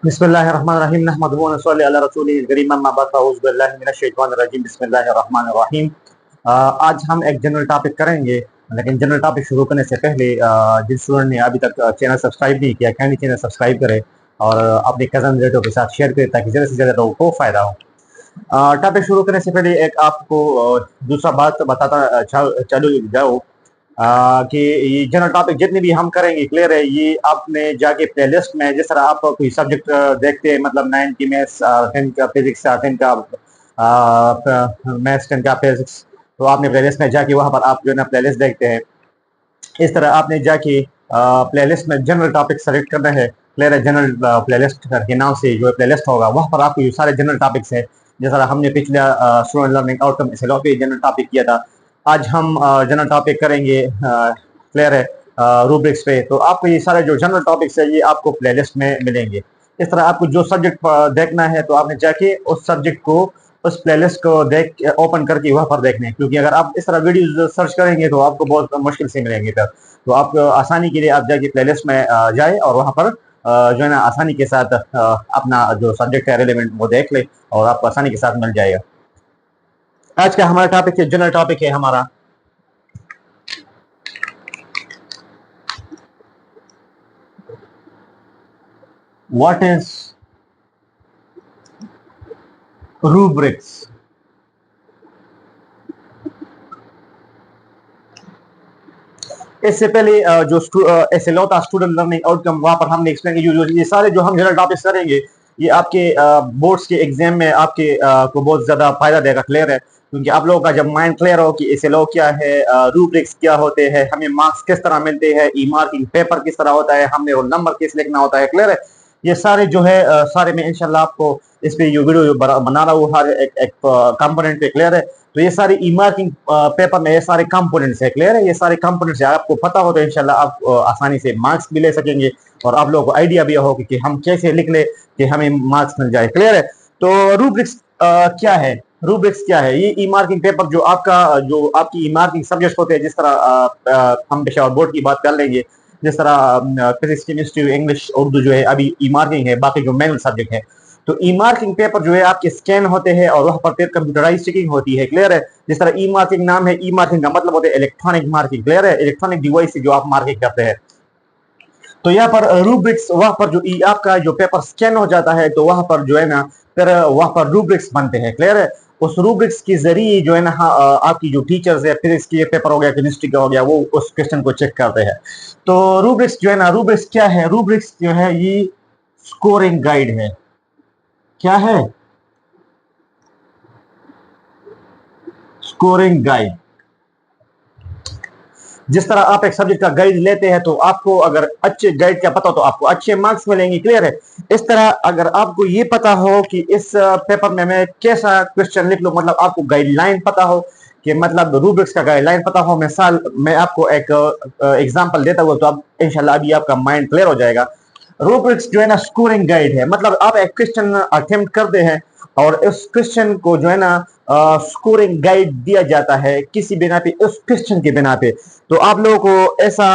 बिस्मिल्लाहिर्रहमानिर्रहीम नहमदुहु व नसल्ली अला रसूलिल करीम अम्मा बाद फ़अऊज़ु बिल्लाहि मिनश शैतानिर रजीम बिस्मिल्लाहिर्रहमानिर्रहीम। आज हम एक जनरल टॉपिक करेंगे, लेकिन जनरल टॉपिक शुरू करने से पहले जिन स्टूडेंट ने अभी तक चैनल सब्सक्राइब नहीं किया, काइंडली चैनल सब्सक्राइब करें और अपने कज़न रिलेटिव के साथ शेयर करें ताकि ज़्यादा से ज़्यादा लोगों को फ़ायदा हो। टॉपिक शुरू करने से पहले एक आपको दूसरा बात बताता चलू जाऊँ कि ये जनरल टॉपिक जितने भी हम करेंगे क्लियर है, ये आपने जाके प्लेलिस्ट में जिस तरह आप कोई सब्जेक्ट देखते हैं, मतलब 9 की मैथ्स, 10 का फिजिक्स, 10 का मैथ्स, 10 का फिजिक्स, तो आपने प्लेलिस्ट में जाके वहाँ पर आप जो है ना प्लेलिस्ट देखते हैं। इस तरह आपने जाके प्लेलिस्ट में जनरल टॉपिक सेलेक्ट करना है, क्लियर है। जनरल प्लेलिस्ट के नाम से जो प्लेलिस्ट होगा वहाँ पर आपको ये सारे जनरल टॉपिक्स हैं। जिस तरह हमने पिछला स्टूडेंट लर्निंग आउटकम एसएलओ पे जनरल टॉपिक किया था, आज हम जनरल टॉपिक करेंगे, क्लियर है, रूब्रिक्स पे। तो आपको ये सारे जो जनरल टॉपिक्स है ये आपको प्लेलिस्ट में मिलेंगे। इस तरह आपको जो सब्जेक्ट देखना है तो आपने जाके उस सब्जेक्ट को, उस प्लेलिस्ट को देख ओपन करके वहाँ पर देखने हैं, क्योंकि अगर आप इस तरह वीडियो सर्च करेंगे तो आपको बहुत मुश्किल से मिलेंगे फिर। तो आप आसानी के लिए आप जाके प्लेलिस्ट में जाए और वहाँ पर जो है ना आसानी के साथ अपना जो सब्जेक्ट है रिलेवेंट वो देख ले और आपको आसानी के साथ मिल जाएगा। आज का हमारा टॉपिक है, जनरल टॉपिक है हमारा व्हाट इज रूब्रिक्स। इससे पहले जो एसएलओ था, स्टूडेंट लर्निंग आउटकम, वहां पर हमने एक्सप्लेन किया ये सारे जो हम जनरल टॉपिक्स करेंगे ये आपके बोर्ड्स के एग्जाम में आपके को बहुत ज्यादा फायदा देगा, क्लियर है। क्योंकि आप लोगों का जब माइंड क्लियर हो कि एसएलओ क्या है, रूब्रिक्स क्या होते हैं, हमें मार्क्स किस तरह मिलते हैं, ई मार्किंग पेपर किस तरह होता है, हमने रोल नंबर किस लिखना होता है, क्लियर है। ये सारे जो है सारे में इंशाल्लाह आपको इस पे वीडियो बना रहा हूँ हर एक कंपोनेंट पे, क्लियर है। तो ये सारे ई मार्किंग पेपर में ये सारे कंपोनेंट्स है, क्लियर है। ये सारे कंपोनेंट्स आपको पता हो तो इंशाल्लाह आप आसानी से मार्क्स भी ले सकेंगे और आप लोगों को आइडिया भी हो कि हम कैसे लिख ले कि हमें मार्क्स मिल जाए, क्लियर है। तो रूब्रिक्स क्या है, रूब्रिक्स क्या है? ये ई मार्किंग पेपर जो आपकी ई मार्किंग सब्जेक्ट होते हैं, जिस तरह हम पेशा बोर्ड की बात कर लेंगे, जिस तरह फिजिक्स, केमिस्ट्री, इंग्लिश, उर्दू जो है अभी ई मार्किंग है, बाकी जो मैनुअल सब्जेक्ट है। तो ई मार्किंग पेपर जो है आपके स्कैन होते हैं और वहां पर फिर कंप्यूटराइज चेकिंग होती है, क्लियर है। जिस तरह ई मार्किंग नाम है, ई मार्किंग का मतलब होता है इलेक्ट्रॉनिक मार्किंग, क्लियर है। इलेक्ट्रॉनिक डिवाइस से जो आप मार्किंग करते हैं। तो यहाँ पर रूब्रिक्स, वहां पर जो आपका जो पेपर स्कैन हो जाता है तो वहां पर जो है ना फिर वहां पर रूब्रिक्स बनते हैं, क्लियर है। उस रूब्रिक्स के जरिए जो है ना आपकी जो टीचर्स है, फिजिक्स के पेपर हो गया, केमिस्ट्री का हो गया, वो उस क्वेश्चन को चेक करते हैं। तो रूब्रिक्स जो है ना, रूब्रिक्स क्या है? रूब्रिक्स जो है ये स्कोरिंग गाइड है। क्या है? Scoring guide. जिस तरह आप एक सब्जेक्ट का गाइड लेते हैं तो आपको अगर अच्छे गाइड का पता हो तो आपको अच्छे मार्क्स मिलेंगे, क्लियर है। इस तरह अगर आपको ये पता हो कि इस पेपर में मैं कैसा क्वेश्चन लिख लूं, मतलब आपको गाइडलाइन पता हो कि मतलब रूब्रिक्स का गाइडलाइन पता हो, मैं आपको एक एग्जांपल देता हूं तो अब इंशाल्लाह अभी आपका माइंड क्लियर हो जाएगा। रूब्रिक्स जो है ना स्कोरिंग गाइड है, मतलब आप एक क्वेश्चन अटेम्प्ट करते हैं और इस क्वेश्चन को जो है ना स्कोरिंग गाइड दिया जाता है किसी बिना पे, उस क्वेश्चन के बिना पे। तो आप लोगों को ऐसा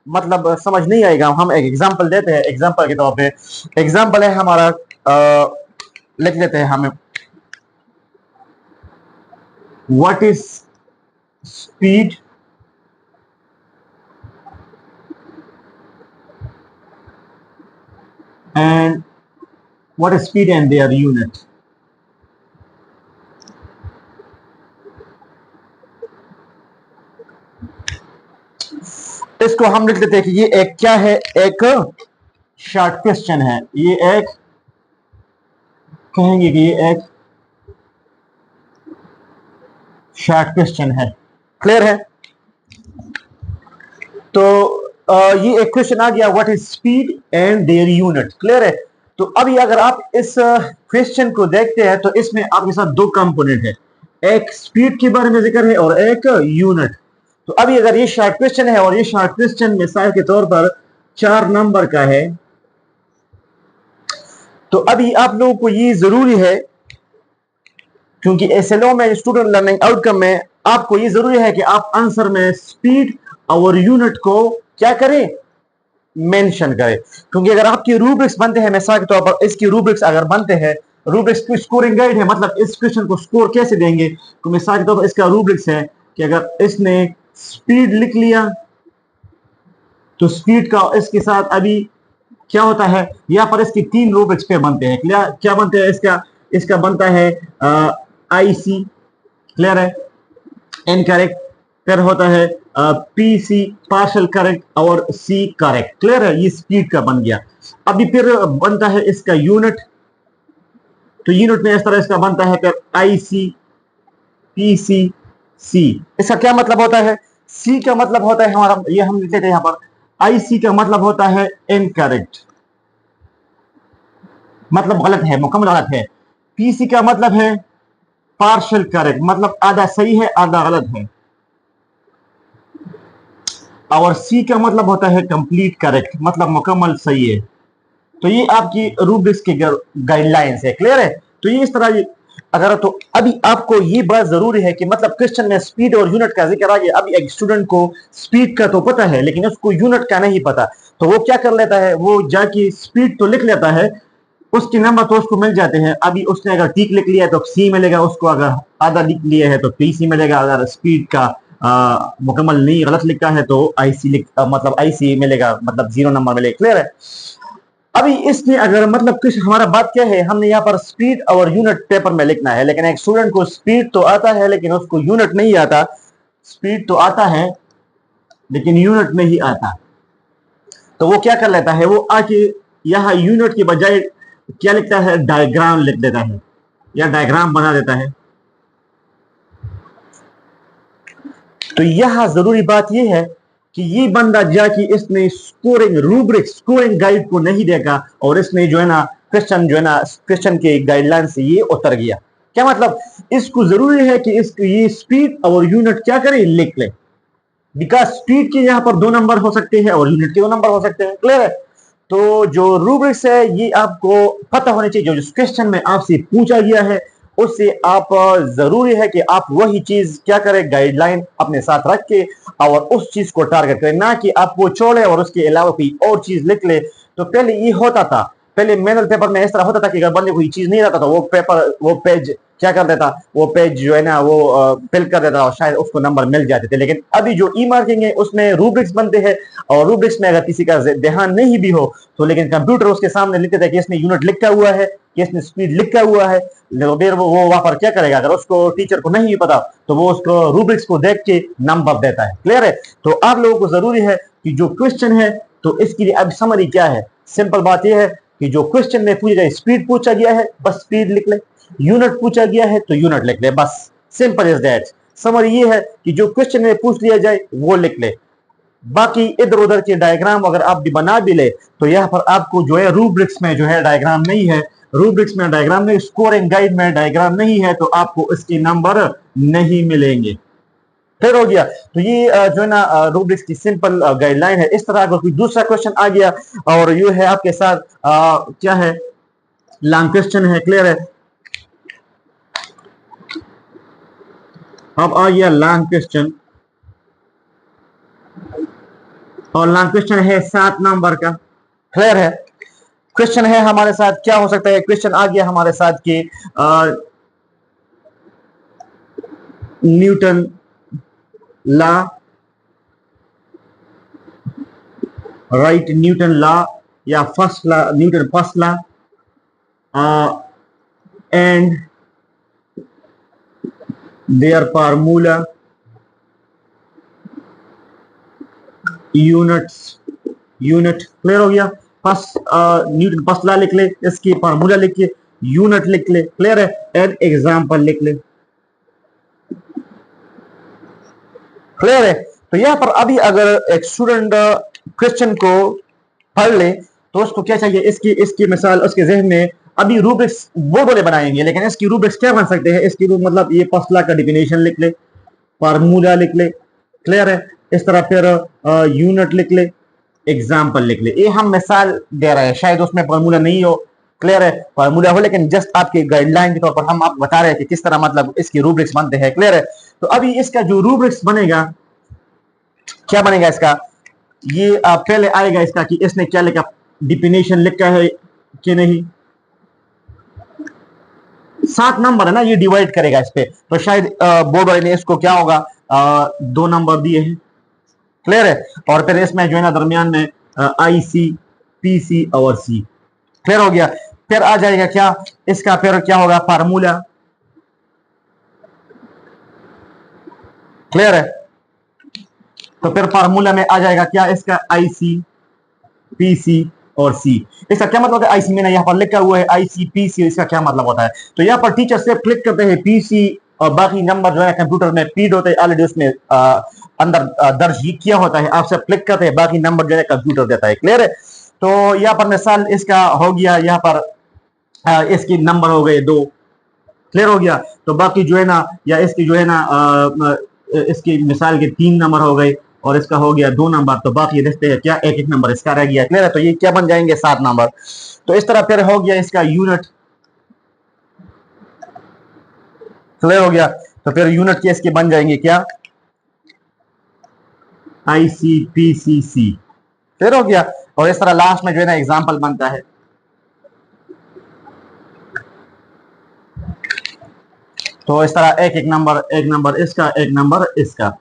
मतलब समझ नहीं आएगा। हम एक एग्जांपल देते हैं, एग्जांपल के तौर पे एग्जांपल है हमारा, लिख लेते हैं हमें, what is speed and what is speed and their unit. इसको हम लिख लेते हैं कि ये एक क्या है, एक शॉर्ट क्वेश्चन है। ये एक कहेंगे कि ये एक शॉर्ट क्वेश्चन है, क्लियर है। तो ये एक क्वेश्चन आ गया, what is speed and their unit, clear है। तो अभी अगर आप इस क्वेश्चन को देखते हैं तो इसमें आपके साथ दो कंपोनेंट है, एक स्पीड के बारे में जिक्र है और एक यूनिट। तो अभी अगर ये शॉर्ट क्वेश्चन है और ये शॉर्ट क्वेश्चन मिसाल के तौर पर 4 नंबर का है, तो अभी आप लोगों को ये जरूरी है, क्योंकि एसएलओ में, स्टूडेंट लर्निंग आउटकम में, आपको ये जरूरी है कि आप आंसर में स्पीड और यूनिट को क्या करें, मेंशन करें, क्योंकि अगर आपकी रूब्रिक्स बनते हैं, मिसाल के तौर पर इसकी रूब्रिक्स अगर बनते हैं, रूब्रिक्स की स्कोरिंग गाइड है, मतलब इस क्वेश्चन को स्कोर कैसे देंगे, तो मिसाल के तौर पर इसका रूब्रिक्स है कि अगर इसने स्पीड लिख लिया तो स्पीड का इसके साथ अभी क्या होता है, यहाँ पर इसकी 3 रूब्रिक्स पे बनते हैं। क्या बनते हैं इसका, इसका बनता है आईसी, क्लियर है, इनकरेक्ट, फिर होता है पीसी पार्शियल करेक्ट और सी करेक्ट, क्लियर है, ये स्पीड का बन गया। अभी फिर बनता है इसका यूनिट, तो यूनिट में इस तरह इसका बनता है फिर आईसी पीसी सी। इसका क्या मतलब होता है, सी का मतलब होता है हमारा, ये हम लिखते थे यहां पर, आईसी का मतलब होता है इनकरेक्ट, मतलब गलत है, मुकम्मल गलत है। पीसी का मतलब है पार्शियल करेक्ट, मतलब आधा सही है आधा गलत है। और सी का मतलब होता है कंप्लीट करेक्ट, मतलब मुकम्मल सही है। तो ये आपकी रूब्रिक्स के गाइडलाइंस है, क्लियर है। तो ये इस तरह अगर, तो अभी आपको ये बात जरूरी है कि मतलब क्वेश्चन में स्पीड और यूनिट का जिक्र आ गया। अभी एक स्टूडेंट को स्पीड का तो पता है लेकिन उसको यूनिट का नहीं पता, तो वो क्या कर लेता है, वो जाके स्पीड तो लिख लेता है, उसके नंबर तो उसको मिल जाते हैं। अभी उसने अगर ठीक लिख लिया है तो सी मिलेगा उसको, अगर आधा लिख लिया है तो पीसी मिलेगा, अगर स्पीड का मुकम्मल नहीं गलत लिखा है तो आईसी मतलब आईसी मिलेगा, मतलब 0 नंबर मिलेगा, क्लियर है। अभी इसमें अगर मतलब कुछ हमारा बात क्या है, हमने यहाँ पर स्पीड और यूनिट पेपर में लिखना है, लेकिन एक स्टूडेंट को स्पीड तो आता है लेकिन उसको यूनिट नहीं आता, स्पीड तो आता है लेकिन यूनिट नहीं आता। तो वो क्या कर लेता है, वो आके यहाँ यूनिट की बजाय क्या लिखता है, डायग्राम लिख देता है या डायग्राम बना देता है। तो यह जरूरी बात यह है कि ये बंदा जाके इसने स्कोरिंग रूब्रिक स्कोरिंग गाइड को नहीं देखा और इसने जो है ना क्वेश्चन के गाइडलाइन से ये उतर गया। क्या मतलब, इसको जरूरी है कि इसको ये स्पीड और यूनिट क्या करे, लिख ले, बिकॉज स्पीड के यहाँ पर 2 नंबर हो सकते हैं और यूनिट के 2 नंबर हो सकते हैं, क्लियर है। तो जो रूब्रिक्स है ये आपको पता होने चाहिए, जो क्वेश्चन में आपसे पूछा गया है उससे आप जरूरी है कि आप वही चीज क्या करें, गाइडलाइन अपने साथ रख के और उस चीज को टारगेट करें, ना कि आप वो छोड़े और उसके अलावा कोई और चीज लिख ले। तो पहले ये होता था, पहले मैनुअल पेपर में इस तरह होता था कि अगर बंदे कोई चीज नहीं रहता तो वो पेज क्या कर देता, वो पेज जो है ना वो फिल कर देता और शायद उसको नंबर मिल जाते थे। लेकिन अभी जो ई मार्किंग है उसमें रूब्रिक्स बनते हैं और रूब्रिक्स में अगर किसी का ध्यान नहीं भी हो तो लेकिन कंप्यूटर उसके सामने लिख देता है कि इसने यूनिट लिखा हुआ है, कि इसने स्पीड लिखा हुआ है। फिर वो वहां पर क्या करेगा, अगर उसको टीचर को नहीं पता तो वो उसको रूब्रिक्स को देख के नंबर देता है, क्लियर है। तो आप लोगों को जरूरी है कि जो क्वेश्चन है तो इसके लिए अब समरी क्या है, सिंपल बात यह है कि जो क्वेश्चन में पूछा गया, स्पीड पूछा गया है बस स्पीड लिख ले, यूनिट पूछा गया है तो यूनिट लिख ले, बस सिंपल इज दैट। समरी ये है कि जो क्वेश्चन में पूछ लिया जाए वो लिख ले, बाकी इधर उधर के डायग्राम अगर आप भी बना भी ले तो यहाँ पर आपको जो है रूब्रिक्स में जो है डायग्राम नहीं है, रूब्रिक्स में डायग्राम नहीं, स्कोरिंग गाइड में डायग्राम नहीं है तो आपको इसके नंबर नहीं मिलेंगे। फिर हो गया, तो ये जो है ना रूब्रिक्स की सिंपल गाइडलाइन है। इस तरह अगर कोई दूसरा क्वेश्चन आ गया और ये है आपके साथ क्या है, लॉन्ग क्वेश्चन है, क्लियर है। अब आ गया लॉन्ग क्वेश्चन और लॉन्ग क्वेश्चन है 7 नंबर का, क्लियर है। क्वेश्चन है हमारे साथ क्या हो सकता है, क्वेश्चन आ गया हमारे साथ कि Newton law, right Newton law या first law, Newton first law and there formula, unit clear हो गया। फर्स्ट न्यूटन फर्स्ट लॉ लिख ले, इसकी फार्मूला लिख के यूनिट लिख ले, क्लियर है, एंड एग्जांपल लिख ले, क्लियर है। तो यहां पर अभी अगर एक स्टूडेंट क्वेश्चन को पढ़ ले तो उसको क्या चाहिए, इसकी मिसाल उसके जहन में अभी रूब्रिक्स वो बोले बनाएंगे, लेकिन इसकी रूब्रिक्स क्या बन सकते हैं, इसकी मतलब ये फर्स्ट लॉ का डिफिनेशन लिख ले, फार्मूला लिख ले, क्लियर है। इस तरह फिर यूनिट लिख ले, एग्जाम्पल लिख ले। ये हम मिसाल दे रहे हैं, शायद उसमें फार्मूला नहीं हो, क्लियर है, फार्मूला हो लेकिन जस्ट आपके गाइडलाइन के तौर पर हम आपको बता रहे हैं कि किस तरह मतलब इसकी रूब्रिक्स बनते हैं, क्लियर है। तो अभी इसका जो रूब्रिक्स बनेगा क्या बनेगा इसका, ये पहले आएगा इसका कि इसने क्या लिखा, डिफिनेशन लिखा है कि नहीं। 7 नंबर है ना, ये डिवाइड करेगा इस पे, तो शायद बोर्ड वाले ने इसको क्या होगा 2 नंबर दिए हैं। क्लियर है। और फिर इसमें जो है ना दरमियान में आई सी, पी सी और सी। क्लियर हो गया। फिर आ जाएगा क्या इसका, फिर क्या होगा फार्मूला। क्लियर है। तो फिर फार्मूला में आ जाएगा क्या इसका आई सी, पी सी और सी। इसका क्या मतलब है, आईसी मैंने यहाँ पर लिखा हुआ है आईसी पी सी, इसका क्या मतलब होता है। तो यहाँ पर टीचर से क्लिक करते हैं पी सी और बाकी नंबर जो है कंप्यूटर में फीड होते हैं, ऑलरेडी उसमें अंदर दर्ज किया होता है। आप सब क्लिक करते हैं, बाकी नंबर जो है कंप्यूटर देता है। क्लियर है। तो यहाँ पर मिसाल इसका हो गया, यहाँ पर इसकी नंबर हो गए 2। क्लियर हो गया। तो बाकी जो है ना, या इसकी जो है ना इसकी मिसाल के 3 नंबर हो गए और इसका हो गया 2 नंबर। तो बाकी रिश्ते हैं क्या, एक एक नंबर इसका रह गया। क्लियर है। तो ये क्या बन जाएंगे 7 नंबर। तो इस तरह फिर हो गया इसका यूनिट। क्लियर हो गया। तो फिर यूनिट के इसके बन जाएंगे क्या, आई सी पी सी सी। क्लियर हो गया। और इस तरह लास्ट में जो है ना एग्जाम्पल बनता है। तो इस तरह एक एक नंबर इसका, एक नंबर इसका।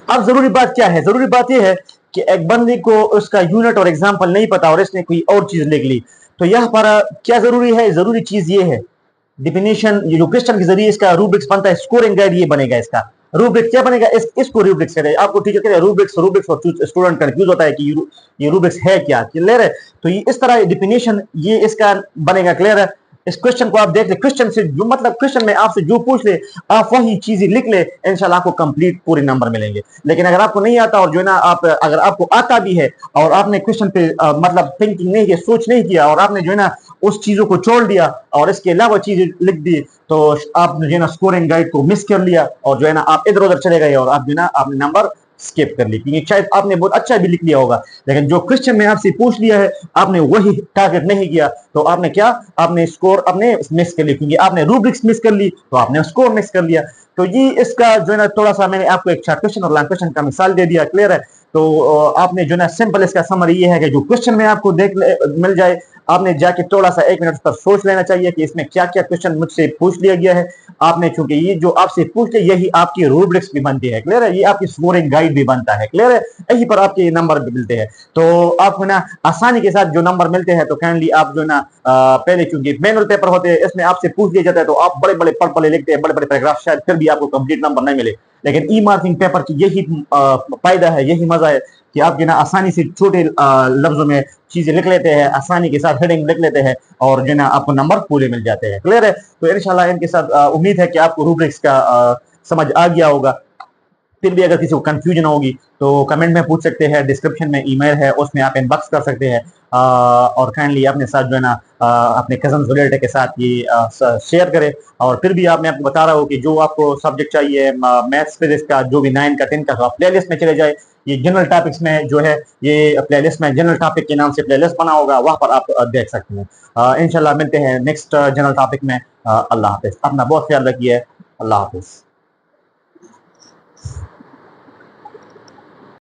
अब जरूरी बात क्या है, जरूरी बात यह है कि एक बंदे को उसका यूनिट और एग्जाम्पल नहीं पता और इसने कोई और चीज लिख ली। तो यहाँ पर क्या जरूरी है, जरूरी चीज ये है डिफिनेशन, ये जो क्वेश्चन के जरिए इसका रूब्रिक्स बनता है, स्कोरिंग गाइड ये बनेगा इसका। रूब्रिक्स क्या बनेगा, इसको रूब्रिक्स करें। आपको टीचर कह रहे हैं रूब्रिक्स रूब्रिक्स, और स्टूडेंट कंफ्यूज होता है कि ये रूब्रिक्स है क्या। क्लियर है। तो ये इस तरह डिफिनेशन ये इसका बनेगा। क्लियर है। इस क्वेश्चन को आप देख ले, क्वेश्चन से जो मतलब क्वेश्चन में आपसे जो पूछ ले आप वही चीजें लिख ले, इंशाल्लाह आपको कंप्लीट पूरे नंबर मिलेंगे। लेकिन अगर आपको नहीं आता और जो है ना आप, अगर आपको आता भी है और आपने क्वेश्चन पे मतलब थिंकिंग नहीं किया, सोच नहीं किया और आपने जो है ना उस चीजों को छोड़ दिया और इसके अलावा चीजें लिख दी, तो आपने जो है ना स्कोरिंग गाइड को मिस कर लिया और जो है ना आप इधर उधर चले गए और आप जो है ना आपने नंबर स्किप कर ली, क्योंकि शायद आपने बहुत अच्छा भी लिख लिया होगा लेकिन जो क्वेश्चन में आपसे पूछ लिया है आपने वही टारगेट नहीं किया, तो आपने क्या, आपने स्कोर अपने मिस कर ली, क्योंकि आपने रूब्रिक्स मिस कर ली तो आपने स्कोर मिस कर लिया। तो ये इसका जो है ना थोड़ा सा मैंने आपको एक शॉर्ट क्वेश्चन और लॉन्ग क्वेश्चन का मिसाल दे दिया। क्लियर है। तो आपने जो है ना सिंपल इसका समरी ये है कि जो क्वेश्चन में आपको मिल जाए आपने जाके थोड़ा सा 1 मिनट पर सोच लेना चाहिए कि इसमें क्या क्या क्वेश्चन मुझसे पूछ लिया गया है। आपने चूंकि ये जो आपसे पूछ लिया यही आपकी रूब्रिक्स भी बनती है। क्लियर है। ये आपकी स्कोरिंग गाइड भी बनता है। क्लियर है। यही पर आपके नंबर भी मिलते हैं। तो आपको ना आसानी के साथ जो नंबर मिलते हैं तो काइंडली आप जो ना पहले, क्योंकि मैनुअल पेपर होते हैं इसमें आपसे पूछ लिया जाता है तो आप बड़े बड़े पढ़ लिखते हैं, बड़े बड़े पैराग्राफ, शायद फिर भी आपको कंप्लीट नंबर नहीं मिले। लेकिन ई मार्किंग पेपर की यही फायदा है, यही मजा है कि आप जो ना आसानी से छोटे लफ्जों में चीजें लिख लेते हैं, आसानी के साथ हेडिंग लिख लेते हैं और जो ना आपको नंबर पूरे मिल जाते हैं। क्लियर है। तो इंशाल्लाह इनके साथ उम्मीद है कि आपको रूब्रिक्स का समझ आ गया होगा। फिर भी अगर किसी को कंफ्यूजन होगी तो कमेंट में पूछ सकते हैं, डिस्क्रिप्शन में ईमेल है उसमें आप इनबॉक्स कर सकते हैं। और काइंडली अपने साथ जो है ना अपने कजन रिलेटिव के साथ ये शेयर करें। और फिर भी मैं आपको बता रहा हूँ कि जो आपको सब्जेक्ट चाहिए मैथ्स फिजिक्स का, जो भी 9 का 10 का, तो आप प्लेलिस्ट में चले जाए। ये जनरल टॉपिक्स में जो है ये प्लेलिस्ट में जनरल टॉपिक के नाम से प्लेलिस्ट बना होगा, वहां पर आप देख सकते हैं। इंशाल्लाह मिलते हैं नेक्स्ट जनरल टॉपिक में। अल्लाह हाफिज। अपना बहुत ख्याल रखिए। अल्लाह हाफिज।